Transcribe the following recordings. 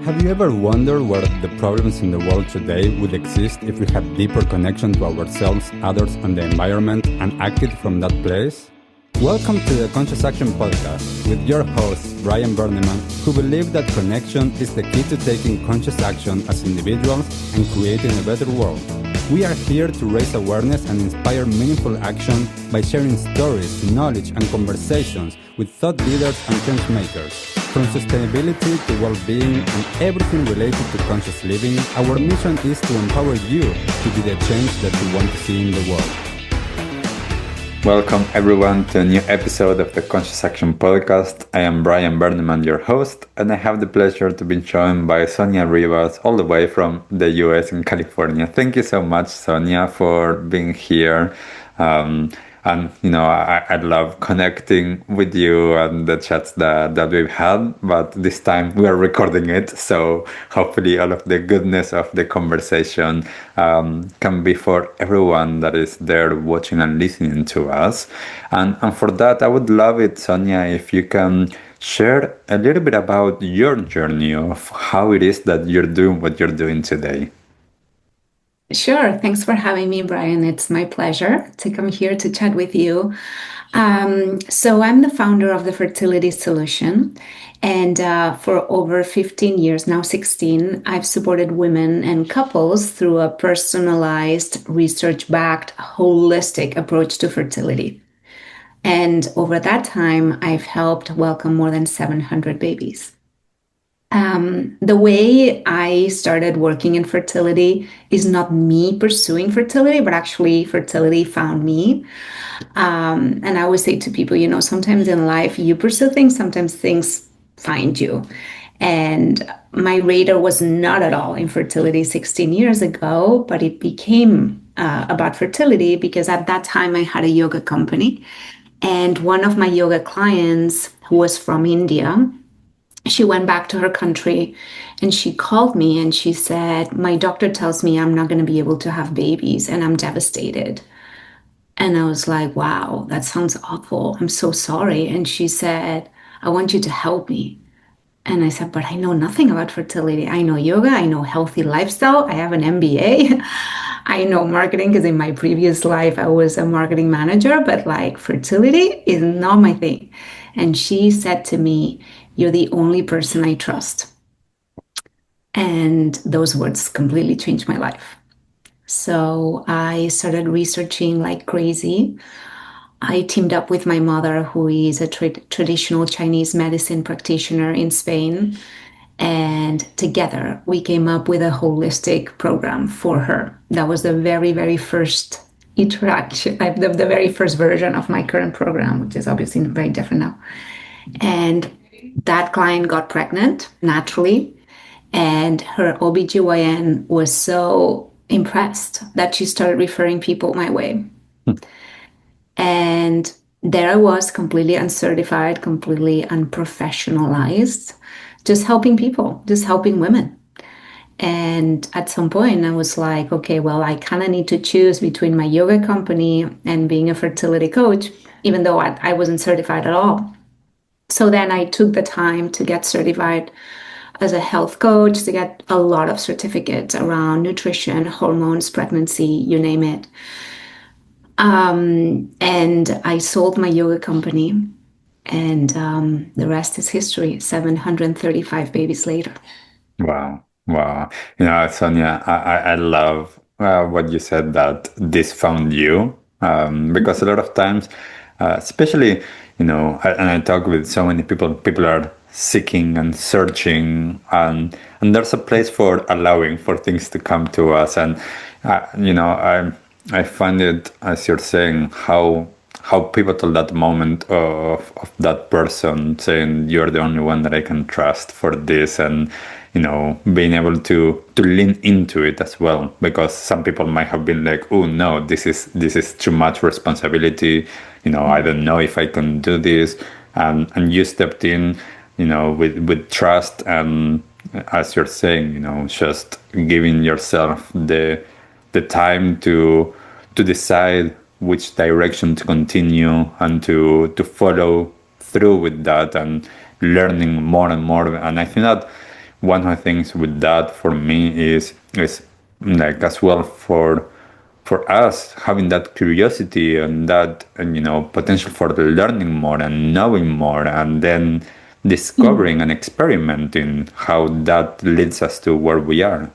Have you ever wondered where the problems in the world today would exist if we had deeper connection to ourselves, others, and the environment and acted from that place? Welcome to the Conscious Action Podcast with your host, Brian Berneman, who believe that connection is the key to taking conscious action as individuals and creating a better world. We are here to raise awareness and inspire meaningful action by sharing stories, knowledge, and conversations with thought leaders and change makers. From sustainability to well-being and everything related to conscious living, our mission is to empower you to be the change that you want to see in the world. Welcome everyone to a new episode of the Conscious Action Podcast. I am Brian Berneman, your host, and I have the pleasure to be joined by Sonia Ribas all the way from the US in California. Thank you so much, Sonia, for being here. I love connecting with you and the chats that we've had, but this time we are recording it. So hopefully all of the goodness of the conversation can be for everyone that is there watching and listening to us. And for that, I would love it, Sonia, if you can share a little bit about your journey of how it is that you're doing what you're doing today. Sure. Thanks for having me, Brian. It's my pleasure to come here to chat with you. So I'm the founder of the Fertility Solution. And for over 15 years, now 16, I've supported women and couples through a personalized, research-backed, holistic approach to fertility. And over that time, I've helped welcome more than 700 babies. The way I started working in fertility is not me pursuing fertility, but actually fertility found me. And I always say to people, sometimes in life you pursue things, sometimes things find you. And my radar was not at all in fertility 16 years ago, but it became about fertility because at that time I had a yoga company. And one of my yoga clients, who was from India, she went back to her country and she called me and she said, my doctor tells me I'm not going to be able to have babies and I'm devastated. And I was like, wow, that sounds awful. I'm so sorry. And she said, I want you to help me. And I said, but I know nothing about fertility. I know yoga. I know healthy lifestyle. I have an MBA. I know marketing because in my previous life, I was a marketing manager, but like fertility is not my thing. And she said to me, you're the only person I trust. And those words completely changed my life. So I started researching like crazy. I teamed up with my mother, who is a traditional Chinese medicine practitioner in Spain. And together we came up with a holistic program for her. That was the very, very first interaction, the very first version of my current program, which is obviously very different now. And that client got pregnant naturally, and her OBGYN was so impressed that she started referring people my way. And there I was, completely uncertified, completely unprofessionalized, just helping people, just helping women. And at some point I was like, okay, well, I kind of need to choose between my yoga company and being a fertility coach, even though I wasn't certified at all. So then I took the time to get certified as a health coach, to get a lot of certificates around nutrition, hormones, pregnancy, you name it. And I sold my yoga company, and the rest is history, 735 babies later. Wow. Sonia, I love what you said, that this found you, because a lot of times, especially, and I talk with so many people are seeking and searching, and there's a place for allowing for things to come to us. And, I find it, as you're saying, how pivotal that moment of that person saying, you're the only one that I can trust for this, and being able to lean into it as well, because some people might have been like, oh no, this is too much responsibility, I don't know if I can do this, and you stepped in, with trust, and as you're saying, just giving yourself the time to decide which direction to continue and to follow through with that, and learning more and more. And I think that one of the things with that for me is like as well for us having that curiosity and that and, potential for learning more and knowing more and then discovering and experimenting how that leads us to where we are.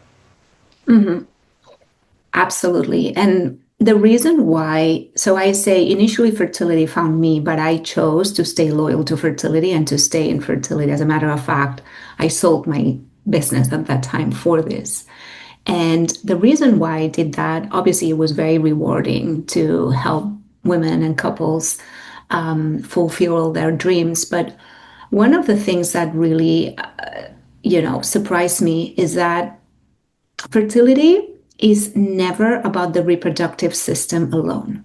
Absolutely. And the reason why, so I say initially fertility found me, but I chose to stay loyal to fertility and to stay in fertility. As a matter of fact, I sold my business at that time for this. And the reason why I did that, obviously, it was very rewarding to help women and couples fulfill their dreams. But one of the things that really, surprised me is that fertility is never about the reproductive system alone.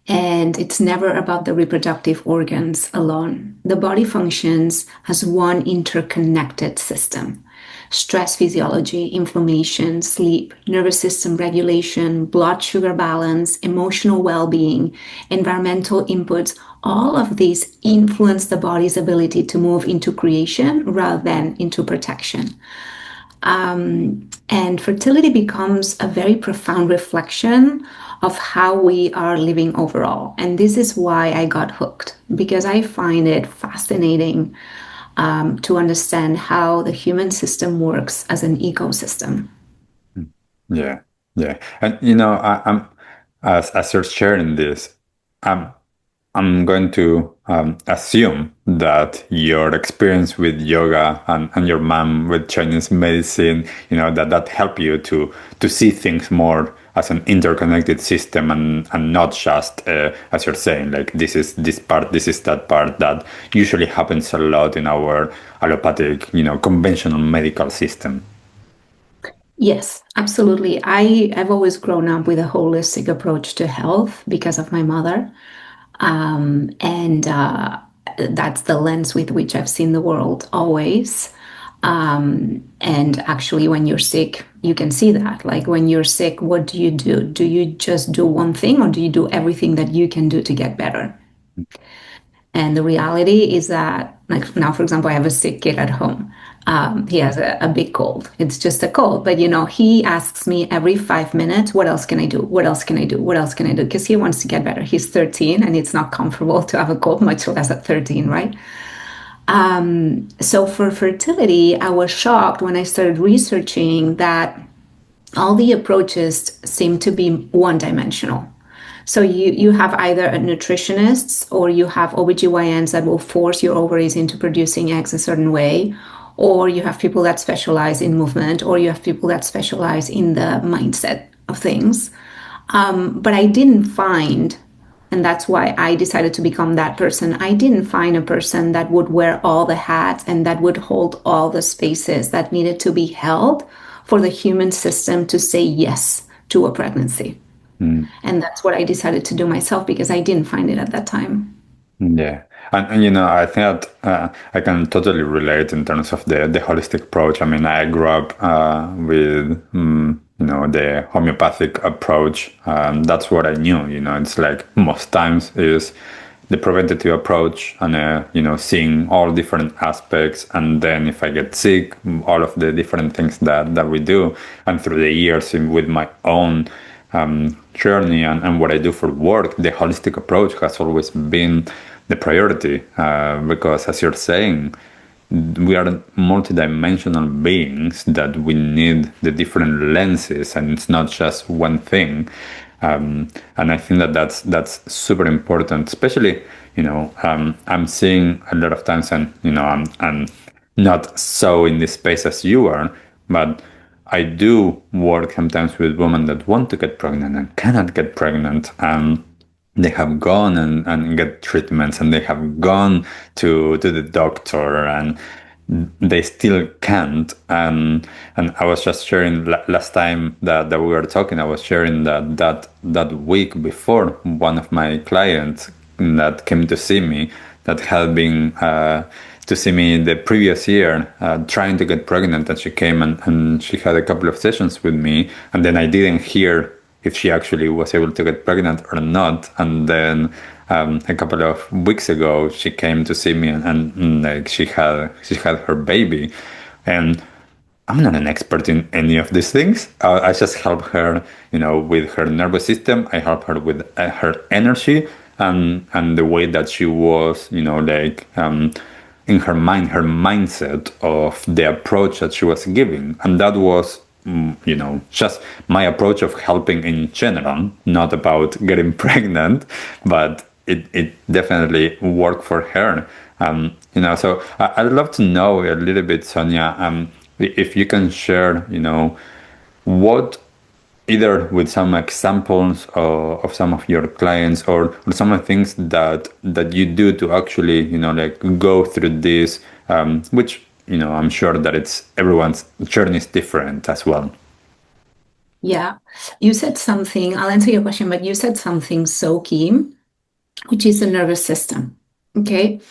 And it's never about the reproductive organs alone. The body functions as one interconnected system. Stress physiology, inflammation, sleep, nervous system regulation, blood sugar balance, emotional well-being, environmental inputs, all of these influence the body's ability to move into creation rather than into protection. And fertility becomes a very profound reflection of how we are living overall. And this is why I got hooked, because I find it fascinating to understand how the human system works as an ecosystem. Yeah, yeah. And I'm as you're sharing this, I'm I'm going to assume that your experience with yoga and your mom with Chinese medicine, that help you to see things more as an interconnected system and not just, as you're saying, like this is this part, this is that part that usually happens a lot in our allopathic, conventional medical system. Yes, absolutely. I've always grown up with a holistic approach to health because of my mother. And that's the lens with which I've seen the world always. And actually, when you're sick, you can see that. Like when you're sick, what do you do? Do you just do one thing or do you do everything that you can do to get better? And the reality is that, like now, for example, I have a sick kid at home. He has a big cold. It's just a cold. But, he asks me every 5 minutes, what else can I do? What else can I do? What else can I do? Because he wants to get better. He's 13 and it's not comfortable to have a cold, much less at 13, right? So for fertility, I was shocked when I started researching that all the approaches seem to be one-dimensional. So you have either a nutritionist or you have OBGYNs that will force your ovaries into producing eggs a certain way, or you have people that specialize in movement, or you have people that specialize in the mindset of things. But I didn't find, and that's why I decided to become that person, I didn't find a person that would wear all the hats and that would hold all the spaces that needed to be held for the human system to say yes to a pregnancy. And that's what I decided to do myself because I didn't find it at that time. Yeah. And I think that I can totally relate in terms of the holistic approach. I mean, I grew up with, the homeopathic approach. That's what I knew, it's like most times is the preventative approach and, seeing all different aspects. And then if I get sick, all of the different things that we do. And through the years with my own journey and what I do for work, the holistic approach has always been the priority because, as you're saying, we are multidimensional beings that we need the different lenses, and it's not just one thing. And I think that's super important, especially I'm seeing a lot of times, and I'm not so in this space as you are, but I do work sometimes with women that want to get pregnant and cannot get pregnant. They have gone and get treatments and they have gone to the doctor and they still can't. And I was just sharing last time that we were talking, I was sharing that week before one of my clients that came to see me that had been to see me the previous year trying to get pregnant, and she came and she had a couple of sessions with me, and then I didn't hear if she actually was able to get pregnant or not. And then a couple of weeks ago, she came to see me, and like she had her baby, and I'm not an expert in any of these things. I just help her, with her nervous system. I help her with her energy and the way that she was, in her mind, her mindset of the approach that she was giving, and that was, just my approach of helping in general, not about getting pregnant, but it definitely worked for her. So I'd love to know a little bit, Sonia. If you can share, what, either with some examples of some of your clients, or some of the things that you do to actually, go through this, which, I'm sure that everyone's journey is different as well. Yeah, you said something, I'll answer your question, but you said something so key, which is the nervous system. Okay.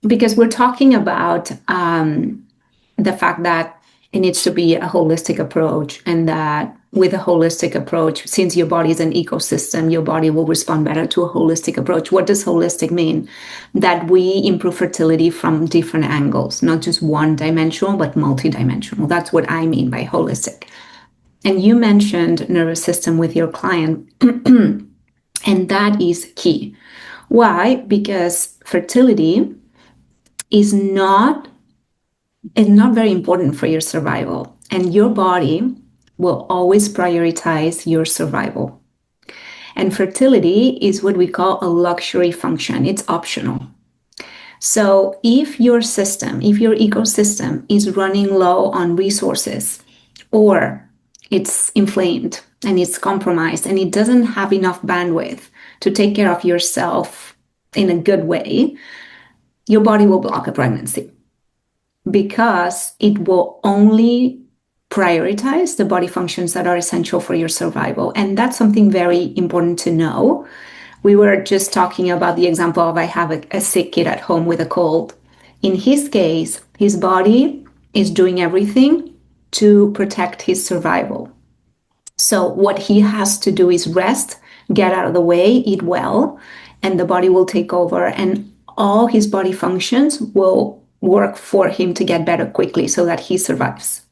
Because we're talking about the fact that it needs to be a holistic approach, and that with a holistic approach, since your body is an ecosystem, your body will respond better to a holistic approach. What does holistic mean? That we improve fertility from different angles, not just one dimensional, but multidimensional. That's what I mean by holistic. And you mentioned nervous system with your client, and that is key. Why? Because fertility is not very important for your survival, and your body will always prioritize your survival. And fertility is what we call a luxury function. It's optional. So if your ecosystem is running low on resources, or it's inflamed and it's compromised and it doesn't have enough bandwidth to take care of yourself in a good way, your body will block a pregnancy, because it will only prioritize the body functions that are essential for your survival. And that's something very important to know. We were just talking about the example of, I have a sick kid at home with a cold. In his case, his body is doing everything to protect his survival. So what he has to do is rest, get out of the way, eat well, and the body will take over, and all his body functions will work for him to get better quickly so that he survives.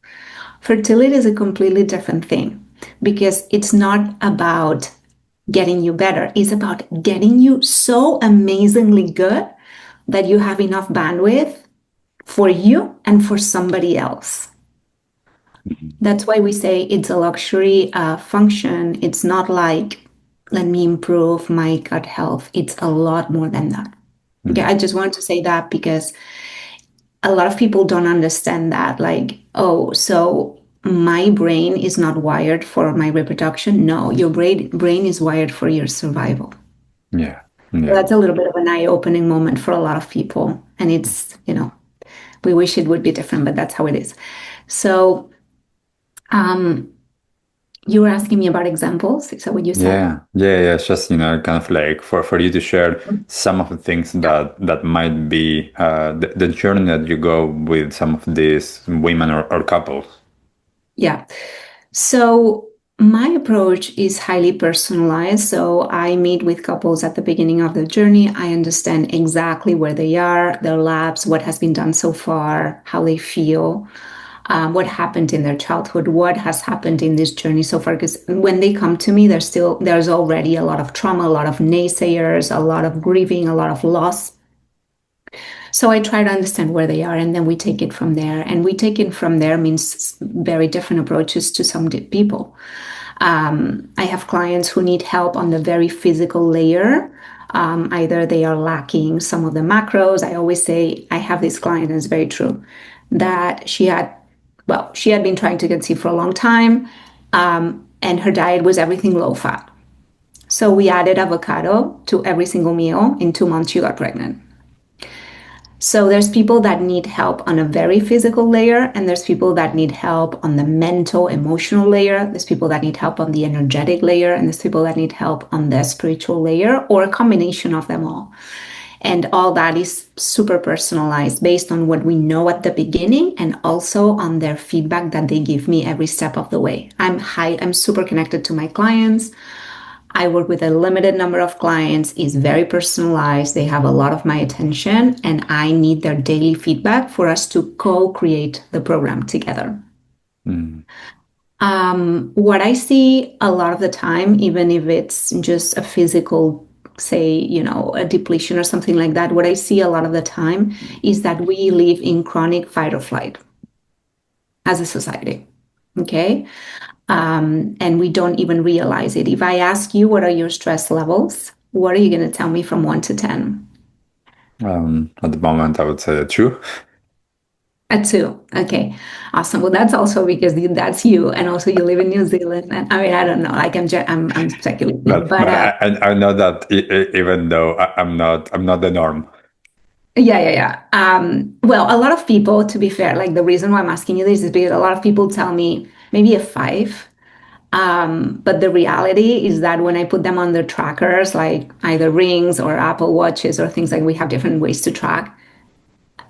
Fertility is a completely different thing, because it's not about getting you better. It's about getting you so amazingly good that you have enough bandwidth for you and for somebody else. That's why we say it's a luxury function. It's not like, let me improve my gut health. It's a lot more than that. Okay, I just wanted to say that, because a lot of people don't understand that. Like, oh, so my brain is not wired for my reproduction. No, your brain is wired for your survival. Yeah. So that's a little bit of an eye-opening moment for a lot of people. And it's, we wish it would be different, but that's how it is. So you were asking me about examples. Is that what you said? Yeah. It's just, kind of like for you to share some of the things that might be the journey that you go with some of these women or couples. Yeah. So my approach is highly personalized. So I meet with couples at the beginning of the journey. I understand exactly where they are, their labs, what has been done so far, how they feel, what happened in their childhood, what has happened in this journey so far. Because when they come to me, there's already a lot of trauma, a lot of naysayers, a lot of grieving, a lot of loss. So I try to understand where they are, and then we take it from there. And we take it from there means very different approaches to some people. I have clients who need help on the very physical layer. Either they are lacking some of the macros. I always say, I have this client, and it's very true, that she had been trying to conceive for a long time, and her diet was everything low fat. So we added avocado to every single meal. In 2 months, she got pregnant. So there's people that need help on a very physical layer, and there's people that need help on the mental, emotional layer. There's people that need help on the energetic layer, and there's people that need help on the spiritual layer, or a combination of them all. And all that is super personalized based on what we know at the beginning, and also on their feedback that they give me every step of the way. I'm super connected to my clients. I work with a limited number of clients, is very personalized. They have a lot of my attention, and I need their daily feedback for us to co-create the program together. Mm. What I see a lot of the time, even if it's just a physical, say, a depletion or something like that, what I see a lot of the time is that we live in chronic fight or flight as a society. Okay. And we don't even realize it. If I ask you, what are your stress levels? What are you going to tell me from 1 to 10? At the moment, I would say a 2. A 2. Okay, awesome. Well, that's also because that's you, and also you live in New Zealand. And I mean, I don't know. Like I'm speculating, But but I know that even though I'm not the norm. yeah. Well, a lot of people, to be fair, like the reason why I'm asking you this is because a lot of people tell me maybe a 5. But the reality is that when I put them on the trackers, like either rings or Apple Watches or things like we have different ways to track,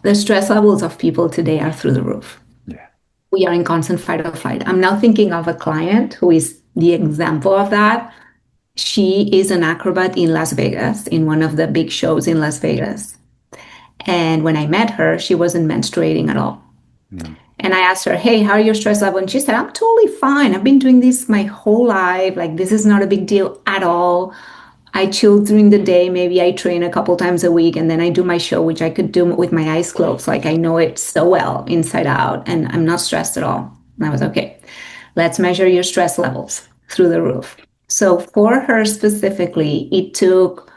the stress levels of people today are through the roof. Yeah. We are in constant fight or flight. I'm now thinking of a client who is the example of that. She is an acrobat in Las Vegas, in one of the big shows in Las Vegas. And when I met her, she wasn't menstruating at all. Yeah. And I asked her, hey, how are your stress level? And she said, I'm totally fine. I've been doing this my whole life. Like, this is not a big deal at all. I chill during the day. Maybe I train a couple times a week and then I do my show, which I could do with my eyes closed. Like, I know it so well inside out and I'm not stressed at all. And I was okay. Let's measure your stress levels through the roof. So for her specifically, it took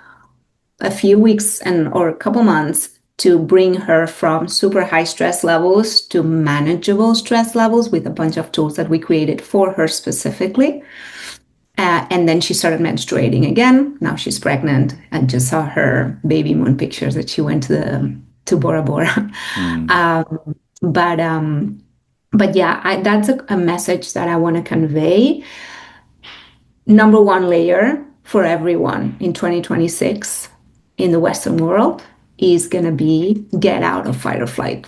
a few weeks or a couple months to bring her from super high stress levels to manageable stress levels with a bunch of tools that we created for her specifically. And then she started menstruating again. Now she's pregnant. I just saw her baby moon pictures that she went to Bora Bora. Mm. But yeah, that's a message that I want to convey. Number one layer for everyone in 2026 in the Western world is going to be get out of fight or flight.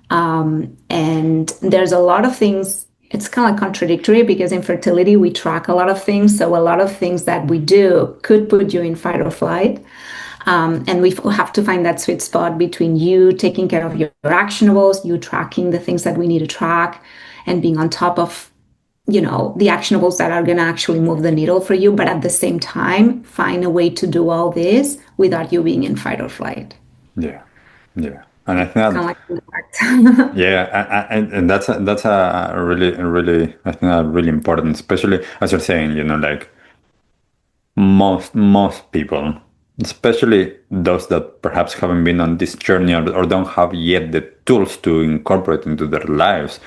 And there's a lot of things, it's kind of like contradictory because in fertility, we track a lot of things. So a lot of things that we do could put you in fight or flight. And we have to find that sweet spot between you taking care of your actionables, you tracking the things that we need to track, and being on top of the actionables that are going to actually move the needle for you, but at the same time, find a way to do all this without you being in fight or flight. Yeah. Yeah. And I think It's kind that, of like yeah, and that's a really I think a really important, especially as you're saying, like most people, especially those that perhaps haven't been on this journey or don't have yet the tools to incorporate into their lives,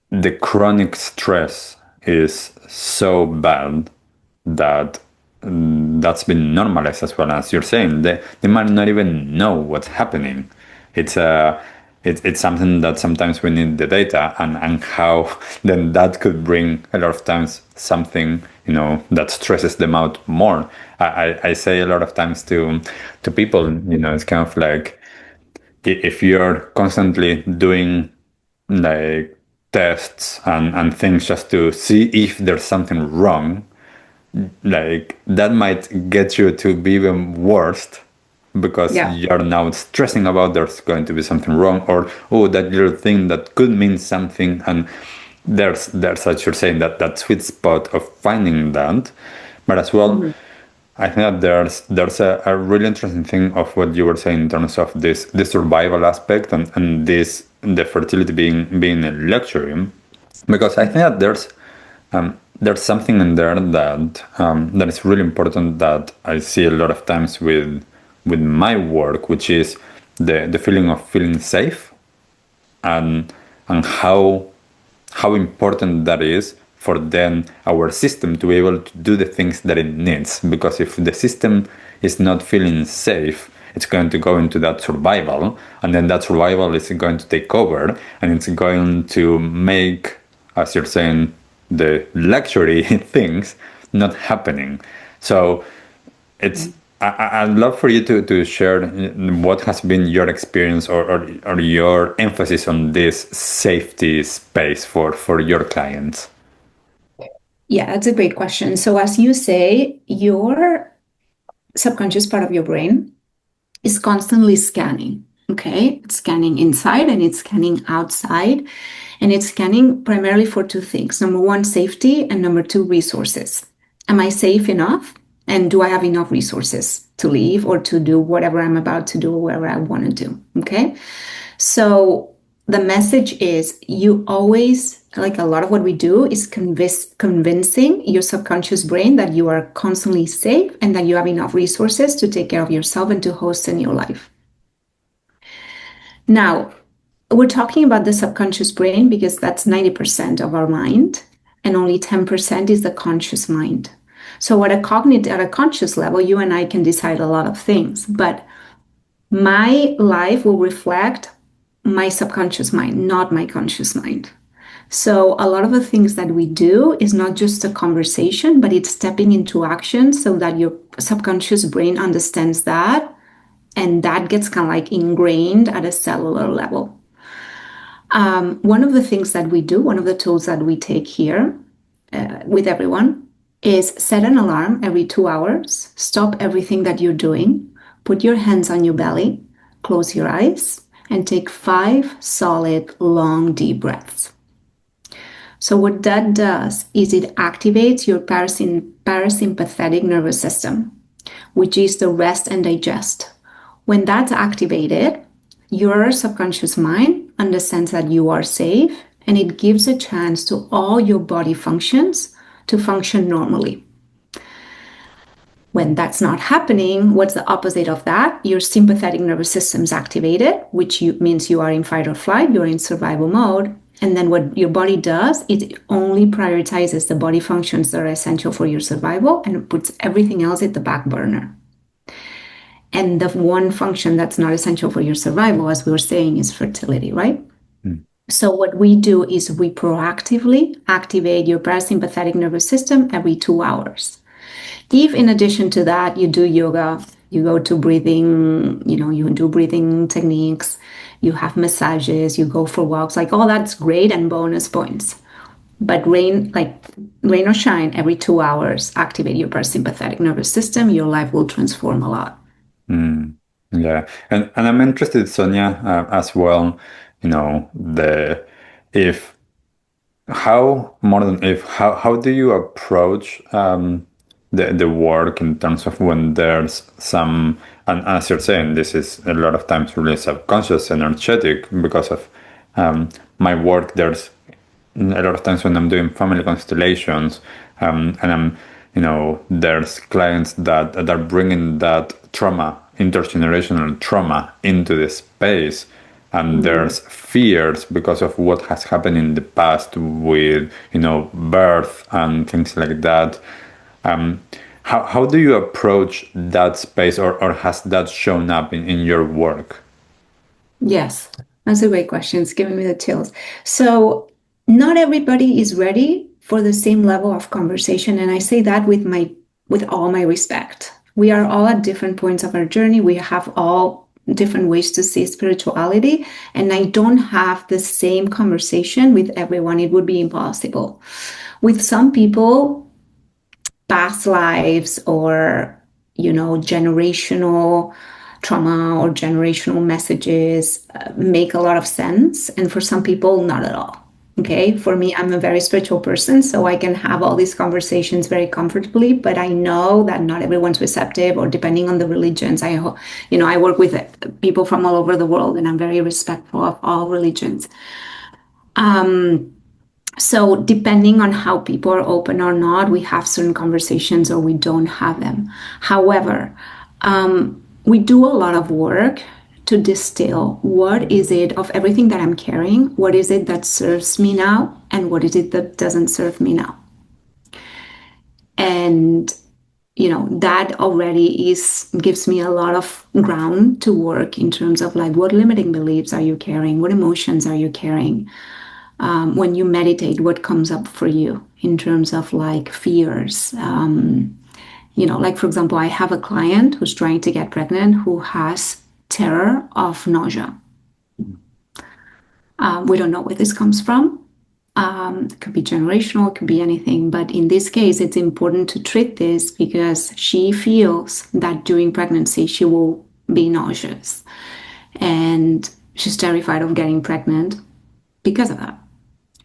the chronic stress is so bad that that's been normalized as well. As you're saying, they might not even know what's happening. It's something that sometimes we need the data and how then that could bring a lot of times something that stresses them out more. I say a lot of times to people, it's kind of like if you're constantly doing like tests and things just to see if there's something wrong, like that might get you to be even worse because yeah. you're now stressing about there's going to be something wrong or that little thing that could mean something. And there's as you're saying that sweet spot of finding that, but as well. Mm-hmm. I think that there's a really interesting thing of what you were saying in terms of this the survival aspect and the fertility being a luxury, because I think that there's something in there that is really important that I see a lot of times with my work, which is the feeling of feeling safe and how important that is for then our system to be able to do the things that it needs. Because if the system is not feeling safe, it's going to go into that survival, and then that survival is going to take over, and it's going to make, as you're saying, the luxury things not happening. So it's I'd love for you to share what has been your experience or your emphasis on this safety space for your clients. Yeah, that's a great question. So as you say, your subconscious part of your brain is constantly scanning. Okay, it's scanning inside and it's scanning outside, and it's scanning primarily for two things. Number one, safety, and number two, resources. Am I safe enough? And do I have enough resources to leave or to do whatever I'm about to do or whatever I want to do? Okay. So the message is you always, like a lot of what we do is convincing your subconscious brain that you are constantly safe and that you have enough resources to take care of yourself and to host a new life. Now, we're talking about the subconscious brain because that's 90% of our mind, and only 10% is the conscious mind. So at a conscious level, you and I can decide a lot of things, but my life will reflect my subconscious mind, not my conscious mind. So a lot of the things that we do is not just a conversation, but it's stepping into action so that your subconscious brain understands that, and that gets kind of like ingrained at a cellular level. One of the things that we do, one of the tools that we take here with everyone is set an alarm every 2 hours, stop everything that you're doing, put your hands on your belly, close your eyes, and take 5 solid, long, deep breaths. So what that does is it activates your parasympathetic nervous system, which is the rest and digest. When that's activated, your subconscious mind understands that you are safe, and it gives a chance to all your body functions to function normally. When that's not happening, what's the opposite of that? Your sympathetic nervous system is activated, which means you are in fight or flight, you're in survival mode. And then what your body does, it only prioritizes the body functions that are essential for your survival and puts everything else at the back burner. And the one function that's not essential for your survival, as we were saying, is fertility, right? So what we do is we proactively activate your parasympathetic nervous system every 2 hours. If in addition to that, you do yoga, you go to breathing, you do breathing techniques, you have massages, you go for walks, like all that's great and bonus points. But rain or shine, every 2 hours, activate your parasympathetic nervous system, your life will transform a lot. Yeah, and I'm interested, Sonia, as well. If how more than if how do you approach the work in terms of when there's some, and as you're saying, this is a lot of times really subconscious, energetic because of my work. There's a lot of times when I'm doing family constellations, and there's clients that are bringing that trauma, intergenerational trauma, into the space, and there's fears because of what has happened in the past with birth and things like that. How do you approach that space, or has that shown up in your work? Yes, that's a great question. It's giving me the chills. So not everybody is ready for the same level of conversation, and I say that with all my respect. We are all at different points of our journey. We have all different ways to see spirituality, and I don't have the same conversation with everyone. It would be impossible. With some people, past lives or generational trauma or generational messages make a lot of sense, and for some people not at all. Okay, for me, I'm a very spiritual person, so I can have all these conversations very comfortably, but I know that not everyone's receptive, or depending on the religions. I work with people from all over the world, and I'm very respectful of all religions. So depending on how people are open or not, we have certain conversations or we don't have them. However, we do a lot of work to distill what is it of everything that I'm carrying, what is it that serves me now, and what is it that doesn't serve me now. And that already gives me a lot of ground to work in terms of like, what limiting beliefs are you carrying? What emotions are you carrying? When you meditate, what comes up for you in terms of like fears? Like for example, I have a client who's trying to get pregnant who has terror of nausea. We don't know where this comes from. It could be generational, it could be anything. But in this case, it's important to treat this because she feels that during pregnancy, she will be nauseous. And she's terrified of getting pregnant because of that.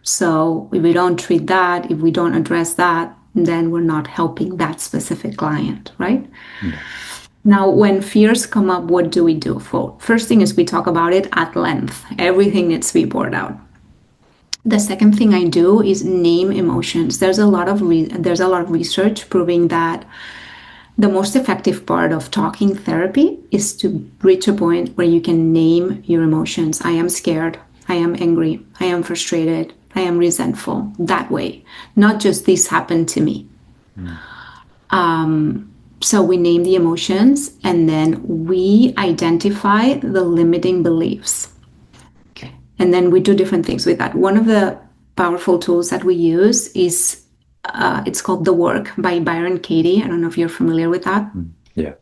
So if we don't treat that, if we don't address that, then we're not helping that specific client, right? Yeah. Now, when fears come up, what do we do? First thing is we talk about it at length. Everything needs to be poured out. The second thing I do is name emotions. There's a lot of research proving that the most effective part of talking therapy is to reach a point where you can name your emotions. I am scared. I am angry. I am frustrated. I am resentful. That way, not just this happened to me. So we name the emotions and then we identify the limiting beliefs. Okay. And then we do different things with that. One of the powerful tools that we use is it's called The Work by Byron Katie. I don't know if you're familiar with that. Yeah.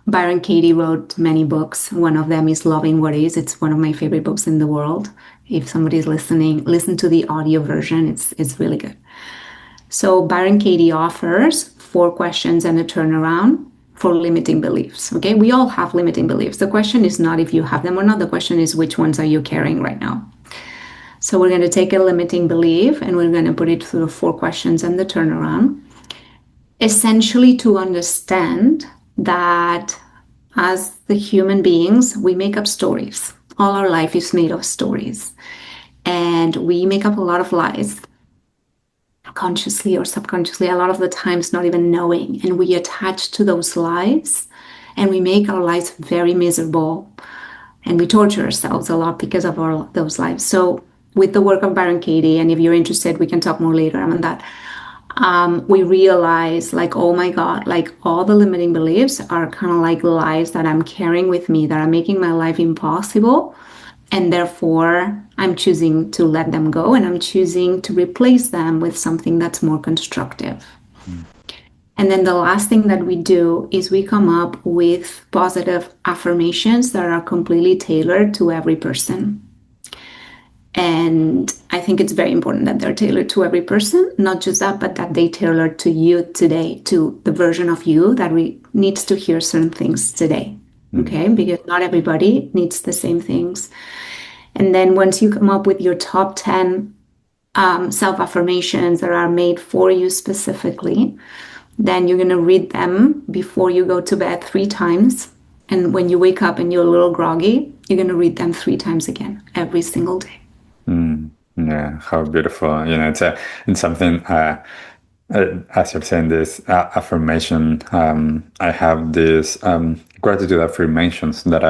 Byron Katie wrote many books. One of them is Loving What Is. It's one of my favorite books in the world. If somebody's listening, listen to the audio version. It's really good. So Byron Katie offers 4 questions and a turnaround for limiting beliefs. Okay, we all have limiting beliefs. The question is not if you have them or not. The question is which ones are you carrying right now? So we're going to take a limiting belief and we're going to put it through 4 questions and the turnaround, essentially to understand that as the human beings, we make up stories. All our life is made of stories. And we make up a lot of lies, consciously or subconsciously, a lot of the times not even knowing. And we attach to those lies and we make our lives very miserable. And we torture ourselves a lot because of those lives. So with the work of Byron Katie, and if you're interested, we can talk more later on that. We realize like, oh my God, like all the limiting beliefs are kind of like lies that I'm carrying with me that are making my life impossible. And therefore, I'm choosing to let them go and I'm choosing to replace them with something that's more constructive. And then the last thing that we do is we come up with positive affirmations that are completely tailored to every person. And I think it's very important that they're tailored to every person, not just that, but that they tailor to you today, to the version of you that needs to hear certain things today. Okay, because not everybody needs the same things. And then once you come up with your top 10 self-affirmations that are made for you specifically, then you're going to read them before you go to bed 3 times. And when you wake up and you're a little groggy, you're going to read them 3 times again every single day. Yeah, how beautiful. You know, it's something, as you're saying this affirmation, I have this gratitude affirmations that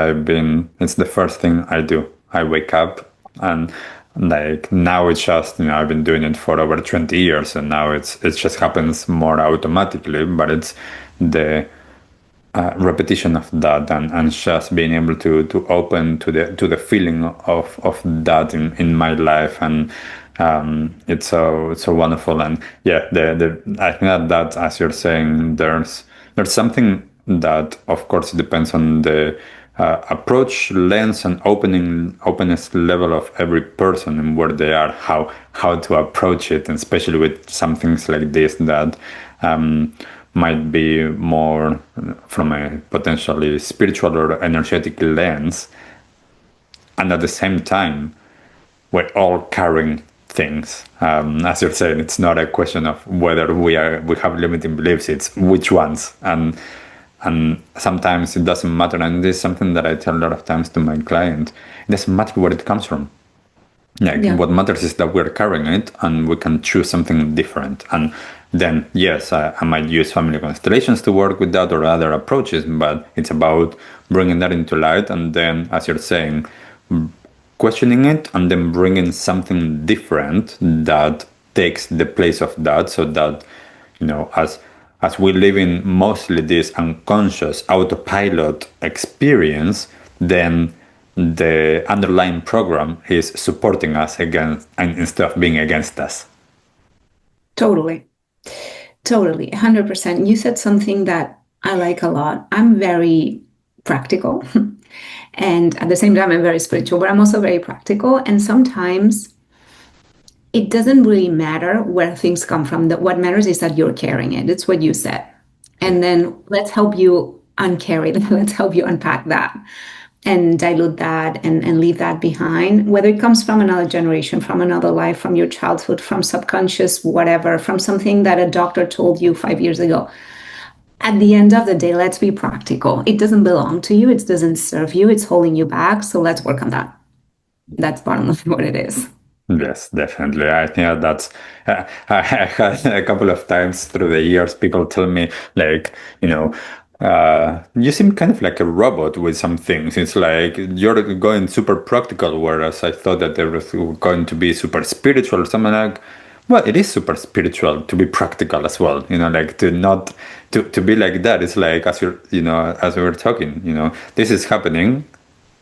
it's the first thing I do. I wake up and like now it's just, you know, I've been doing it for over 20 years and now it just happens more automatically, but it's the repetition of that and just being able to open to the feeling of that in my life, and it's so wonderful. And yeah, I think that as you're saying, there's something that of course it depends on the approach, lens, and openness level of every person and where they are, how to approach it, and especially with some things like this that might be more from a potentially spiritual or energetic lens. And at the same time, we're all carrying things. As you're saying, it's not a question of whether we have limiting beliefs, it's which ones. And sometimes it doesn't matter. And this is something that I tell a lot of times to my client. It doesn't matter where it comes from. What matters is that we're carrying it and we can choose something different. And then, yes, I might use family constellations to work with that or other approaches, but it's about bringing that into light and then, as you're saying, questioning it and then bringing something different that takes the place of that, so that, you know, as we live in mostly this unconscious autopilot experience, then the underlying program is supporting us against, and instead of being against us. Totally, 100%. You said something that I like a lot. I'm very practical and at the same time I'm very spiritual, but I'm also very practical. And sometimes it doesn't really matter where things come from. What matters is that you're carrying it. It's what you said. And then let's help you uncarry that. Let's help you unpack that and dilute that and leave that behind, whether it comes from another generation, from another life, from your childhood, from subconscious, whatever, from something that a doctor told you 5 years ago. At the end of the day, let's be practical. It doesn't belong to you. It doesn't serve you. It's holding you back. So let's work on that. That's bottom line what it is. Yes, definitely. I think that's, I had a couple of times through the years, people tell me, like, you seem kind of like a robot with some things. It's like you're going super practical, whereas I thought that there was going to be super spiritual or something like, well, it is super spiritual to be practical as well, like to not, to be like that. It's like, as we were talking, this is happening.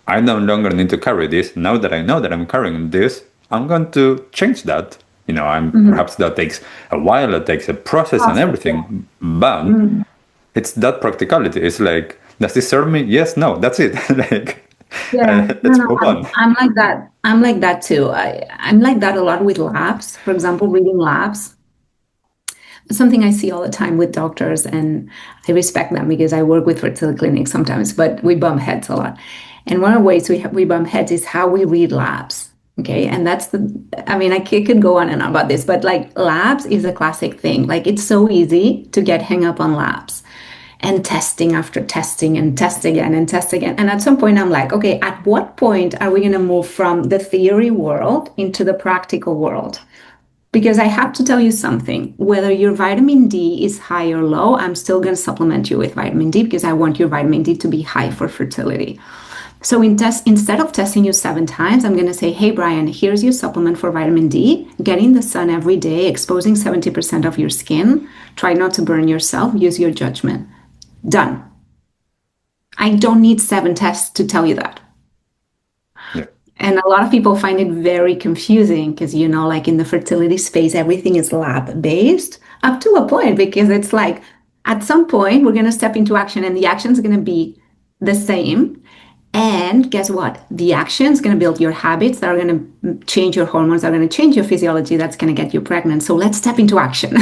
I no longer need to carry this. Now that I know that I'm carrying this, I'm going to change that. Perhaps that takes a while, it takes a process and everything, but it's that practicality. It's like, does this serve me? Yes, no, that's it. Like, Yeah, let's move on. I'm like that. I'm like that too. I'm like that a lot with labs. For example, reading labs. Something I see all the time with doctors, and I respect them because I work with fertility clinics sometimes, but we bump heads a lot. And one of the ways we bump heads is how we read labs. Okay. And I mean, I could go on and on about this, but like labs is a classic thing. Like it's so easy to get hung up on labs and testing after testing and test again and test again. And at some point, I'm like, okay, at what point are we going to move from the theory world into the practical world? Because I have to tell you something, whether your vitamin D is high or low, I'm still going to supplement you with vitamin D because I want your vitamin D to be high for fertility. So instead of testing you 7 times, I'm going to say, hey, Brian, here's your supplement for vitamin D. Get in the sun every day, exposing 70% of your skin. Try not to burn yourself. Use your judgment. Done. I don't need 7 tests to tell you that. Yeah. And a lot of people find it very confusing because, like in the fertility space, everything is lab-based up to a point, because it's like at some point we're going to step into action and the action is going to be the same. And guess what? The action is going to build your habits that are going to change your hormones, that are going to change your physiology, that's going to get you pregnant. So let's step into action.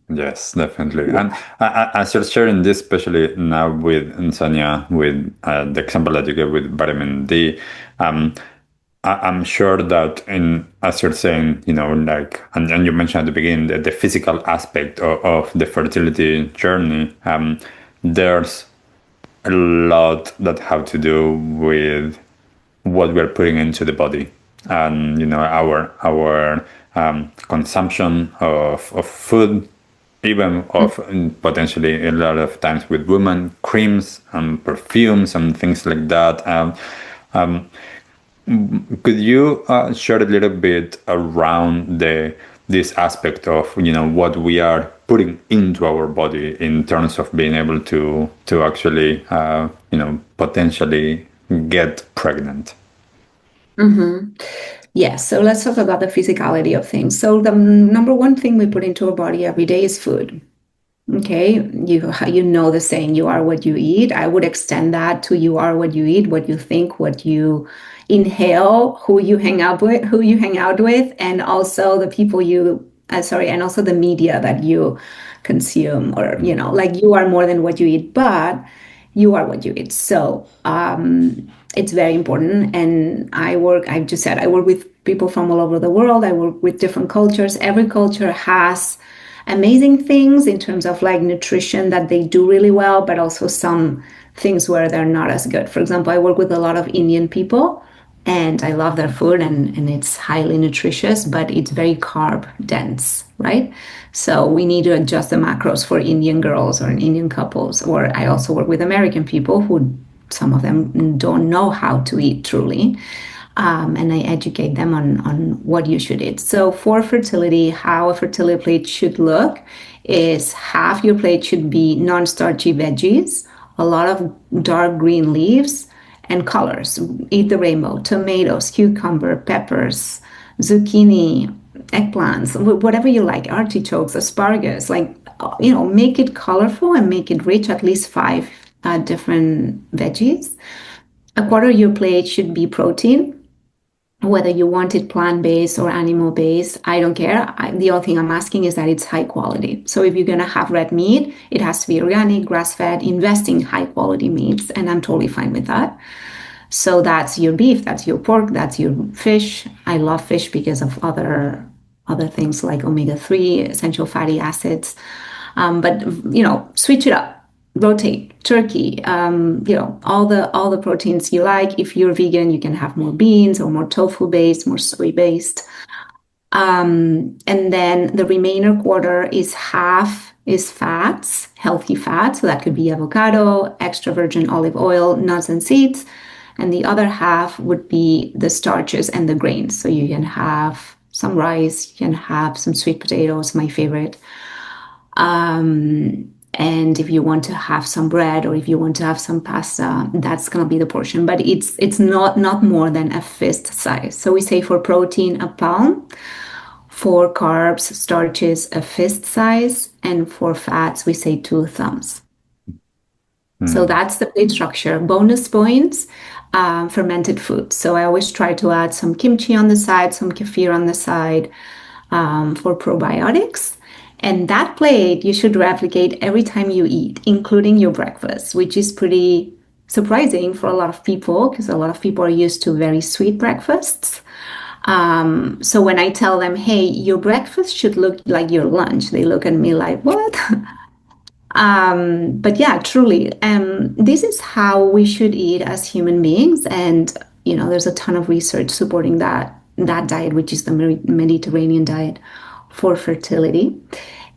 Yes, definitely. And as you're sharing this, especially now with Sonia, with the example that you gave with vitamin D, I'm sure that as you're saying, like, and you mentioned at the beginning, the physical aspect of the fertility journey, there's a lot that have to do with what we're putting into the body, and our consumption of food, even of potentially a lot of times with women, creams and perfumes and things like that. Could you share a little bit around this aspect of what we are putting into our body in terms of being able to actually potentially get pregnant? Yes, so let's talk about the physicality of things. So the number one thing we put into our body every day is food. Okay, you know the saying, you are what you eat. I would extend that to you are what you eat, what you think, what you inhale, who you hang out with, and also the people and also the media that you consume, or like you are more than what you eat, but you are what you eat. So it's very important. And I just said, I work with people from all over the world. I work with different cultures. Every culture has amazing things in terms of like nutrition that they do really well, but also some things where they're not as good. For example, I work with a lot of Indian people and I love their food, and it's highly nutritious, but it's very carb dense, right? So we need to adjust the macros for Indian girls or Indian couples. Or I also work with American people who some of them don't know how to eat truly. And I educate them on what you should eat. So for fertility, how a fertility plate should look is half your plate should be non-starchy veggies, a lot of dark green leaves, and colors. Eat the rainbow: tomatoes, cucumber, peppers, zucchini, eggplants, whatever you like, artichokes, asparagus. Like, make it colorful and make it rich, at least 5 different veggies. A quarter of your plate should be protein. whether you want it plant-based or animal-based, I don't care. The only thing I'm asking is that it's high quality. So if you're going to have red meat, it has to be organic, grass-fed, invest in high-quality meats, and I'm totally fine with that. So that's your beef, that's your pork, that's your fish. I love fish because of other things like omega-3, essential fatty acids. But switch it up, rotate. Turkey, all the proteins you like. If you're vegan, you can have more beans or more tofu based, more soy based. And then the remainder quarter is half is fats, healthy fats. So that could be avocado, extra virgin olive oil, nuts and seeds. And the other half would be the starches and the grains. So you can have some rice, you can have some sweet potatoes, my favorite. And if you want to have some bread or if you want to have some pasta, that's going to be the portion. But it's not more than a fist size. So we say for protein, a palm. For carbs, starches, a fist size. And for fats, we say 2 thumbs. So that's the plate structure. Bonus points, fermented foods. So I always try to add some kimchi on the side, some kefir on the side for probiotics. And that plate you should replicate every time you eat, including your breakfast, which is pretty surprising for a lot of people because a lot of people are used to very sweet breakfasts. So when I tell them, hey, your breakfast should look like your lunch, they look at me like, what? But yeah, truly, this is how we should eat as human beings. And, there's a ton of research supporting that diet, which is the Mediterranean diet for fertility.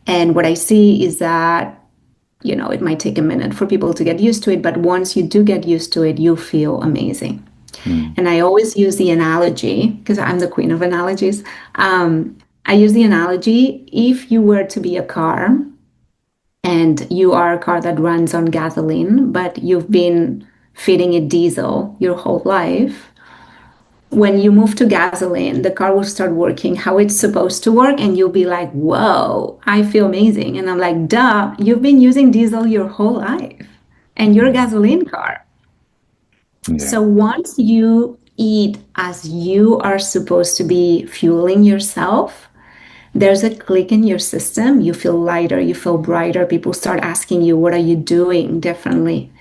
And what I see is that, it might take a minute for people to get used to it, but once you do get used to it, you feel amazing. And I always use the analogy, because I'm the queen of analogies. I use the analogy, if you were to be a car and you are a car that runs on gasoline, but you've been feeding it diesel your whole life, when you move to gasoline, the car will start working how it's supposed to work, and you'll be like, whoa, I feel amazing. And I'm like, duh, you've been using diesel your whole life, and you're a gasoline car. So once you eat as you are supposed to be fueling yourself, there's a click in your system. You feel lighter, you feel brighter. People start asking you, what are you doing differently?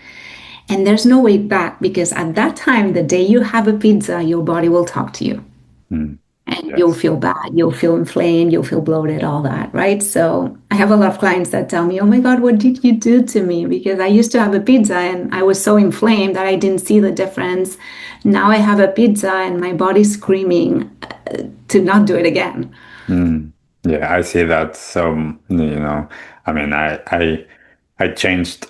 And there's no way back, because at that time, the day you have a pizza, your body will talk to you. And you'll feel bad, you'll feel inflamed, you'll feel bloated, all that, right? So I have a lot of clients that tell me, oh my God, what did you do to me? Because I used to have a pizza and I was so inflamed that I didn't see the difference. Now I have a pizza and my body's screaming to not do it again. Yeah, I see that. So, I mean, I changed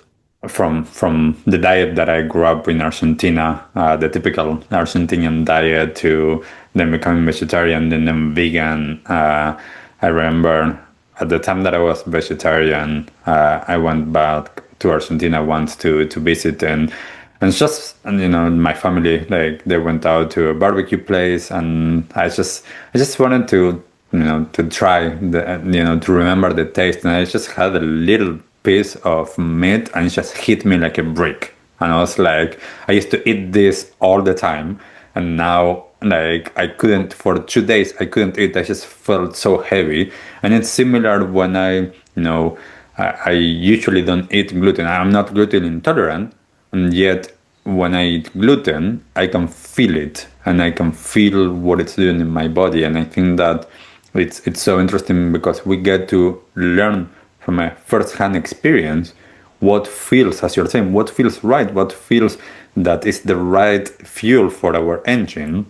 from the diet that I grew up in Argentina, the typical Argentinian diet, to then becoming vegetarian, then vegan. I remember at the time that I was vegetarian, I went back to Argentina once to visit, and it's just, and my family, like, they went out to a barbecue place, and I just wanted to try to remember the taste, and I just had a little piece of meat, and it just hit me like a brick. And I was like, I used to eat this all the time, and now, like, I couldn't, for 2 days I couldn't eat. I just felt so heavy. And it's similar when I usually don't eat gluten. I'm not gluten intolerant, and yet when I eat gluten, I can feel it, and I can feel what it's doing in my body. And I think that it's so interesting, because we get to learn from a first-hand experience what feels, as you're saying, what feels right, what feels that is the right fuel for our engine.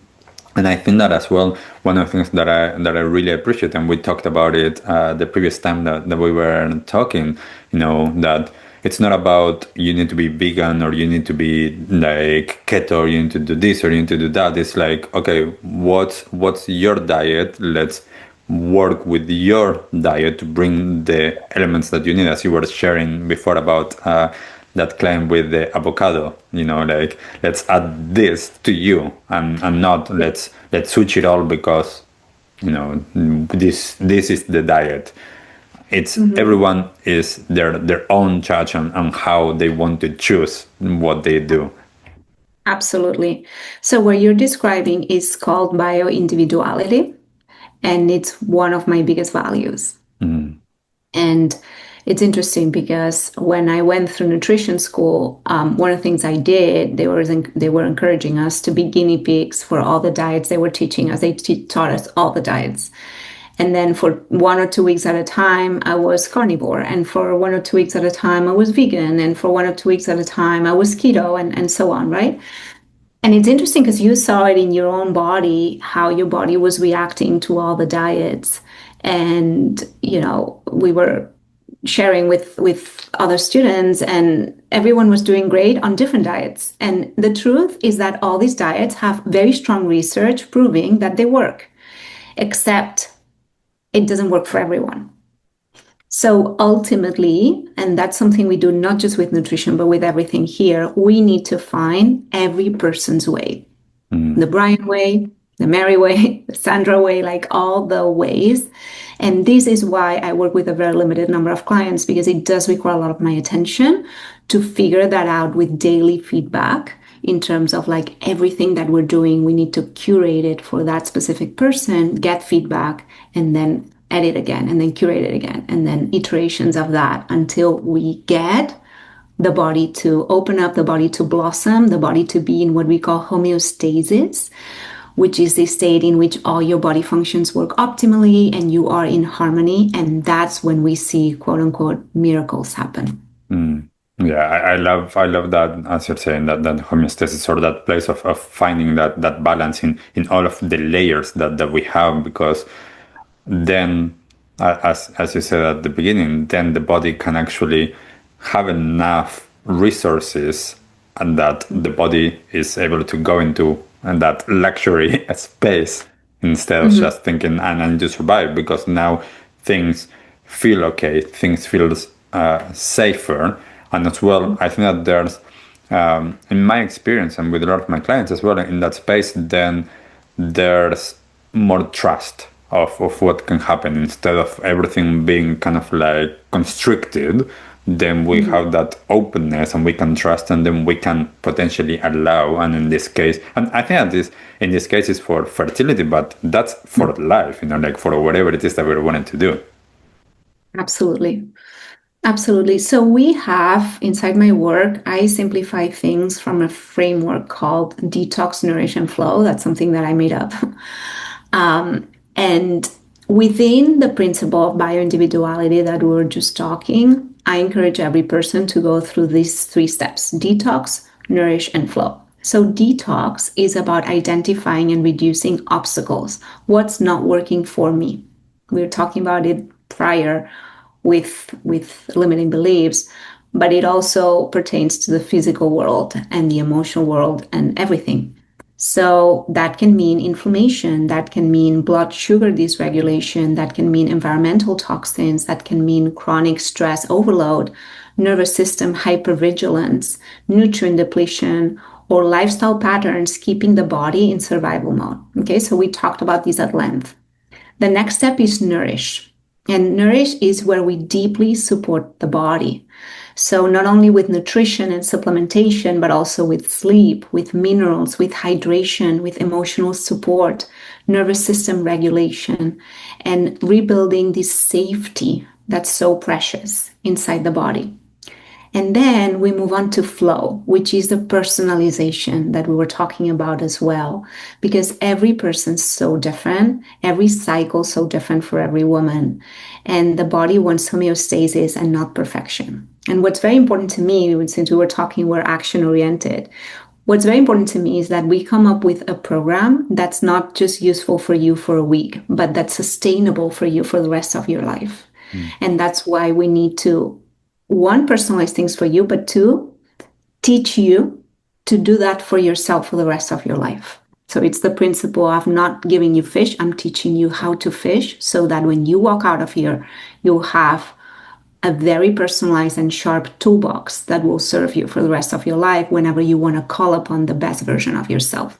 And I think that as well, one of the things that I really appreciate, and we talked about it the previous time that we were talking, that it's not about you need to be vegan or you need to be like keto, or you need to do this or you need to do that. It's like, okay, what's your diet? Let's work with your diet to bring the elements that you need, as you were sharing before about that claim with the avocado. Like, let's add this to you, and not let's switch it all because this is the diet. It's everyone is their own judge on how they want to choose what they do. Absolutely. So what you're describing is called bioindividuality, and it's one of my biggest values. Mm. And it's interesting because when I went through nutrition school, one of the things I did, they were encouraging us to be guinea pigs for all the diets they were teaching us. They taught us all the diets. And then for 1 or 2 weeks at a time, I was carnivore. And for 1 or 2 weeks at a time, I was vegan. And for 1 or 2 weeks at a time, I was keto and so on, right? And it's interesting because you saw it in your own body, how your body was reacting to all the diets. And, we were sharing with other students, and everyone was doing great on different diets. And the truth is that all these diets have very strong research proving that they work, except it doesn't work for everyone. So ultimately, and that's something we do not just with nutrition, but with everything here, we need to find every person's way. The Brian way, the Mary way, the Sandra way, like all the ways. And this is why I work with a very limited number of clients, because it does require a lot of my attention to figure that out with daily feedback in terms of like everything that we're doing. We need to curate it for that specific person, get feedback, and then edit again, and then curate it again, and then iterations of that until we get the body to open up, the body to blossom, the body to be in what we call homeostasis, which is the state in which all your body functions work optimally and you are in harmony. And that's when we see, quote unquote, miracles happen. Yeah, I love that, as you're saying, that homeostasis, or that place of finding that balance in all of the layers that we have, because then, as you said at the beginning, then the body can actually have enough resources, and that the body is able to go into that luxury space instead of just thinking, and I need to survive, because now things feel okay, things feel safer. And as well, I think that there's, in my experience and with a lot of my clients as well, in that space, then there's more trust of what can happen, instead of everything being kind of like constricted. Then we have that openness, and we can trust, and then we can potentially allow. And in this case, and I think that in this case is for fertility, but that's for life, like for whatever it is that we're wanting to do. Absolutely. Absolutely. So we have inside my work, I simplify things from a framework called detox, nourish, and flow. That's something that I made up. And within the principle of bioindividuality that we were just talking, I encourage every person to go through these 3 steps: detox, nourish, and flow. So detox is about identifying and reducing obstacles. What's not working for me? We were talking about it prior with limiting beliefs, but it also pertains to the physical world and the emotional world and everything. So that can mean inflammation, that can mean blood sugar dysregulation, that can mean environmental toxins, that can mean chronic stress overload, nervous system hypervigilance, nutrient depletion, or lifestyle patterns keeping the body in survival mode. Okay, so we talked about these at length. The next step is nourish. And nourish is where we deeply support the body. So not only with nutrition and supplementation, but also with sleep, with minerals, with hydration, with emotional support, nervous system regulation, and rebuilding this safety that's so precious inside the body. And then we move on to flow, which is the personalization that we were talking about as well, because every person's so different, every cycle so different for every woman. And the body wants homeostasis and not perfection. And what's very important to me, since we were talking, we're action oriented. What's very important to me is that we come up with a program that's not just useful for you for a week, but that's sustainable for you for the rest of your life. And that's why we need to, 1, personalize things for you, but 2, teach you to do that for yourself for the rest of your life. So it's the principle of not giving you fish, I'm teaching you how to fish, so that when you walk out of here, you'll have a very personalized and sharp toolbox that will serve you for the rest of your life whenever you want to call upon the best version of yourself.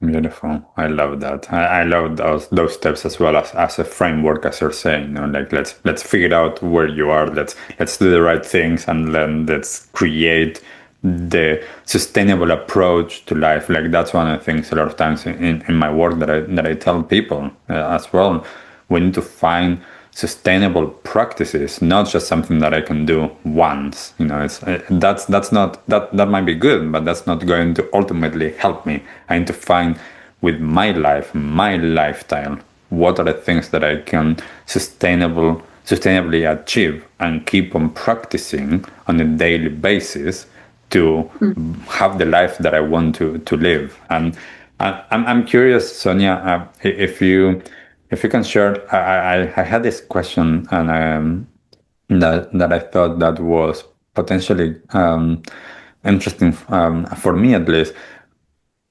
Beautiful. I love that. I love those steps as well as a framework, as you're saying. Like let's figure out where you are. Let's do the right things, and then let's create the sustainable approach to life. Like that's one of the things a lot of times in my work that I tell people as well. We need to find sustainable practices, not just something that I can do once. It's that's not that might be good, but that's not going to ultimately help me. I need to find with my life, my lifestyle, what are the things that I can sustainably achieve and keep on practicing on a daily basis to have the life that I want to live. And I'm curious, Sonia, if you can share. I had this question, and that I thought that was potentially interesting, for me at least.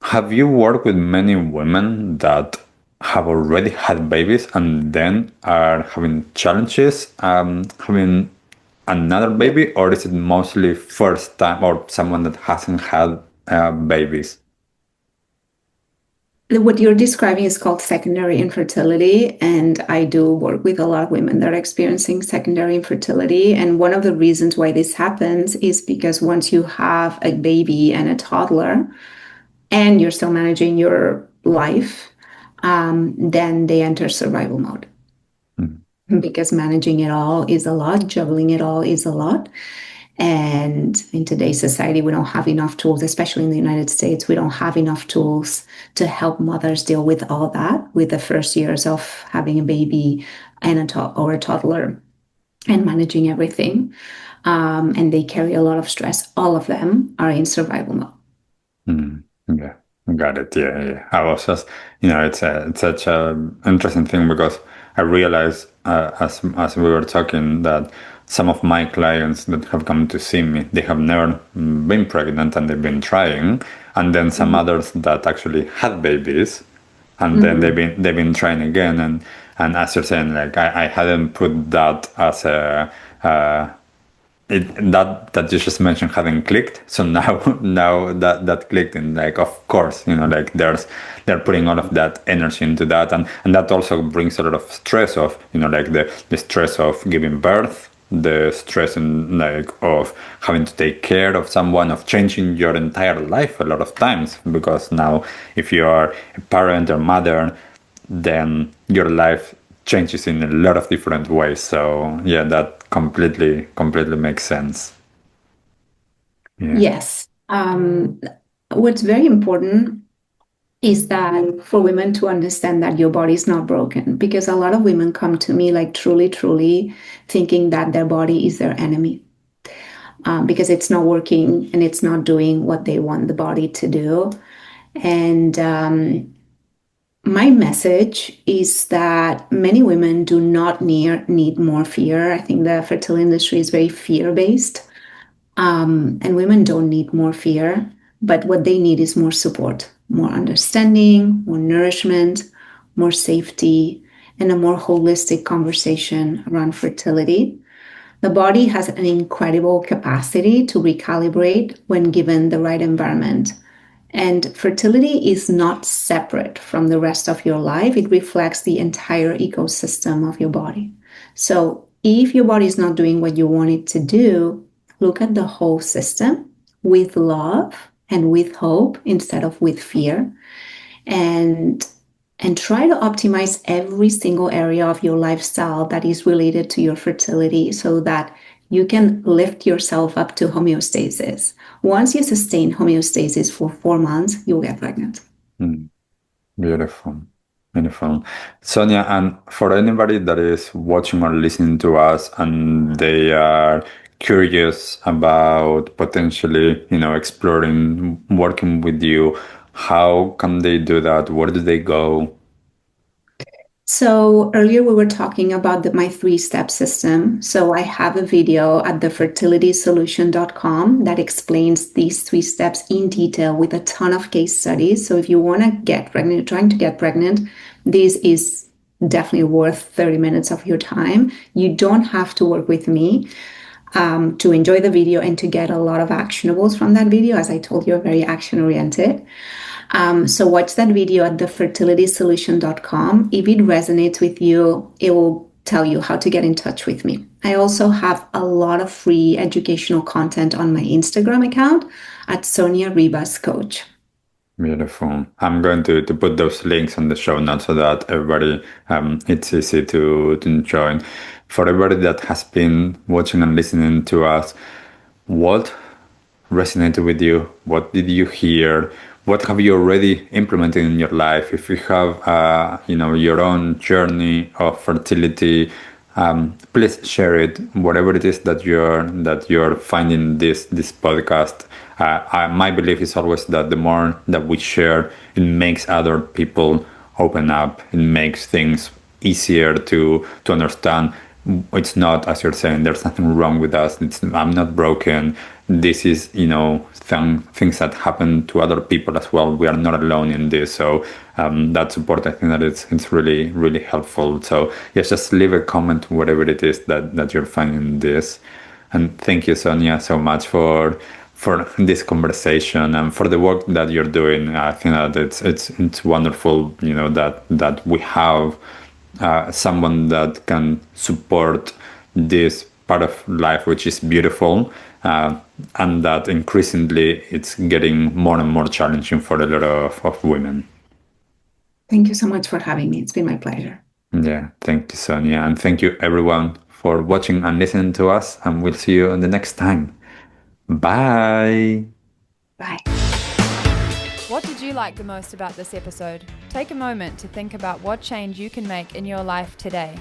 Have you worked with many women that have already had babies and then are having challenges having another baby, or is it mostly first time or someone that hasn't had babies? What you're describing is called secondary infertility, and I do work with a lot of women that are experiencing secondary infertility. And one of the reasons why this happens is because once you have a baby and a toddler, and you're still managing your life, then they enter survival mode. Because managing it all is a lot, juggling it all is a lot. And in today's society, we don't have enough tools, especially in the United States. We don't have enough tools to help mothers deal with all that, with the first years of having a baby and or a toddler and managing everything. And they carry a lot of stress. All of them are in survival mode. Yeah, got it. Yeah. I was just, it's such a interesting thing because I realized as we were talking that some of my clients that have come to see me, they have never been pregnant and they've been trying, and then some others that actually had babies, and then they've been trying again, and as you're saying, like I hadn't put that as a that you just mentioned hadn't clicked. So now that clicked, and like of course, like they're putting all of that energy into that, and that also brings a lot of stress of like the stress of giving birth, the stress and like of having to take care of someone, of changing your entire life a lot of times, because now if you are a parent or mother, then your life changes in a lot of different ways. So yeah, that completely makes sense. Yeah. Yes. What's very important is that for women to understand that your body is not broken, because a lot of women come to me like truly thinking that their body is their enemy, because it's not working and it's not doing what they want the body to do. And my message is that many women do not need more fear. I think the fertility industry is very fear-based, and women don't need more fear, but what they need is more support, more understanding, more nourishment, more safety, and a more holistic conversation around fertility. The body has an incredible capacity to recalibrate when given the right environment. And fertility is not separate from the rest of your life. It reflects the entire ecosystem of your body. So if your body is not doing what you want it to do, look at the whole system with love and with hope instead of with fear. And try to optimize every single area of your lifestyle that is related to your fertility so that you can lift yourself up to homeostasis. Once you sustain homeostasis for 4 months, you'll get pregnant. Beautiful. Sonia, and for anybody that is watching or listening to us and they are curious about potentially, exploring working with you, how can they do that? Where do they go? So earlier we were talking about my 3-step system. So I have a video at thefertilitysolution.com that explains these 3 steps in detail with a ton of case studies. So if you want to get pregnant, you're trying to get pregnant, this is definitely worth 30 minutes of your time. You don't have to work with me to enjoy the video and to get a lot of actionables from that video. As I told you, I'm very action-oriented. So watch that video at thefertilitysolution.com. If it resonates with you, it will tell you how to get in touch with me. I also have a lot of free educational content on my Instagram account at Sonia Ribas Coach. Beautiful. I'm going to put those links on the show notes so that everybody, it's easy to join. For everybody that has been watching and listening to us, what resonated with you? What did you hear? What have you already implemented in your life? If you have, your own journey of fertility, please share it. Whatever it is that you're finding this podcast. My belief is always that the more that we share, it makes other people open up. It makes things easier to understand. It's not, as you're saying, there's nothing wrong with us. I'm not broken. This is, things that happen to other people as well. We are not alone in this. So that support, I think that it's really, really helpful. So yes, just leave a comment, whatever it is that you're finding this. And thank you, Sonia, so much for this conversation and for the work that you're doing. I think that it's wonderful, that we have someone that can support this part of life, which is beautiful, and that increasingly it's getting more and more challenging for a lot of women. Thank you so much for having me. It's been my pleasure. Yeah, thank you, Sonia. And thank you, everyone, for watching and listening to us. And we'll see you on the next time. Bye. Bye. What did you like the most about this episode? Take a moment to think about what change you can make in your life today.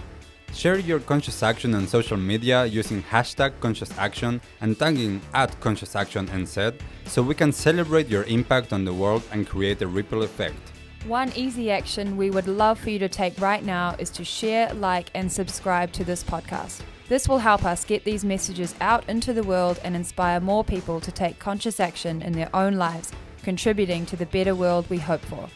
Share your conscious action on social media using #ConsciousAction and tagging @ConsciousActionNZ so we can celebrate your impact on the world and create a ripple effect. One easy action we would love for you to take right now is to share, like, and subscribe to this podcast. This will help us get these messages out into the world and inspire more people to take conscious action in their own lives, contributing to the better world we hope for.